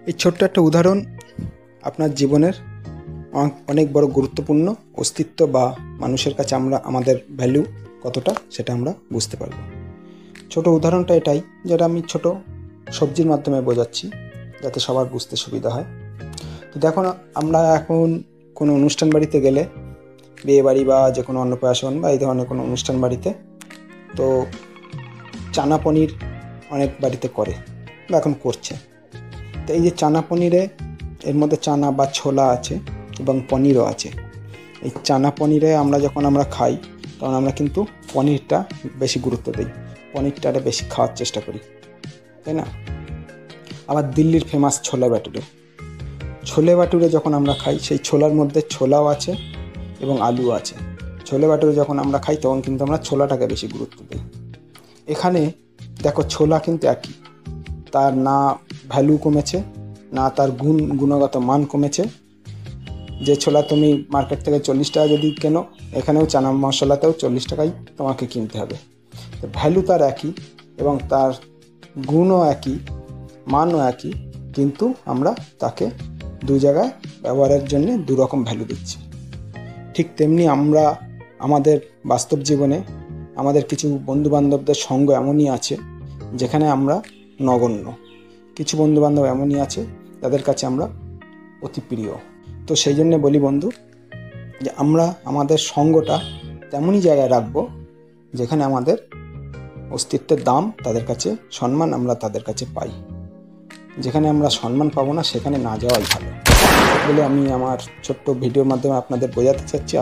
এই ছোট্ট একটা উদাহরণ আপনার জীবনের অনেক বড় গুরুত্বপূর্ণ অস্তিত্ব বা মানুষের কাছে আমরা আমাদের ভ্যালু কতটা সেটা আমরা বুঝতে পারব। ছোট উদাহরণটা এটাই, যেটা আমি ছোট সবজির মাধ্যমে বোঝাচ্ছি যাতে সবার বুঝতে সুবিধা হয়। তো দেখুন, আমরা এখন কোনো অনুষ্ঠান বাড়িতে গেলে, বিয়ে বাড়ি বা যে কোনো অন্নপ্রাশন বা এই ধরনের কোনো অনুষ্ঠান বাড়িতে, তো চানা পনির অনেক বাড়িতে করে বা এখন করছে। তো এই যে চানা পনিরে এর মধ্যে চানা বা ছোলা আছে এবং পনিরও আছে। এই চানা পনিরে আমরা খাই তখন আমরা কিন্তু পনিরটা বেশি গুরুত্ব দিই, পনিরটা বেশি খাওয়ার চেষ্টা করি, তাই না? আবার দিল্লির ফেমাস ছোলে বাটুরে যখন আমরা খাই, সেই ছোলার মধ্যে ছোলাও আছে এবং আলু আছে। ছোলে বাটুরে যখন আমরা খাই তখন কিন্তু আমরা ছোলাটাকে বেশি গুরুত্ব দিই। এখানে দেখো, ছোলা কিন্তু একই, তার না ভ্যালু কমেছে না তার গুণগত মান কমেছে। যে ছোলা তুমি মার্কেট থেকে 40 টাকা যদি কেনো, এখানেও চানা মশলাতেও 40 টাকাই তোমাকে কিনতে হবে। তো ভ্যালু তার একই এবং তার গুণও একই, মানও একই, কিন্তু আমরা তাকে দু জায়গায় ব্যবহারের জন্য দুরকম ভ্যালু দিচ্ছি। ঠিক তেমনি আমরা আমাদের বাস্তব জীবনে আমাদের কিছু বন্ধুবান্ধবদের সঙ্গ এমনই আছে যেখানে আমরা নগণ্য, কিছু বন্ধুবান্ধব এমনই আছে যাদের কাছে আমরা অতি প্রিয়। তো সেই জন্যে বলি বন্ধু, যে আমরা আমাদের সঙ্গটা তেমনই জায়গায় রাখবো যেখানে আমাদের অস্তিত্বের দাম, তাদের কাছে সম্মান আমরা তাদের কাছে পাই। যেখানে আমরা সম্মান পাবো না সেখানে না যাওয়াই ভালো বলে আমি আমার ছোট্ট ভিডিওর মাধ্যমে আপনাদের বোঝাতে চাচ্ছি।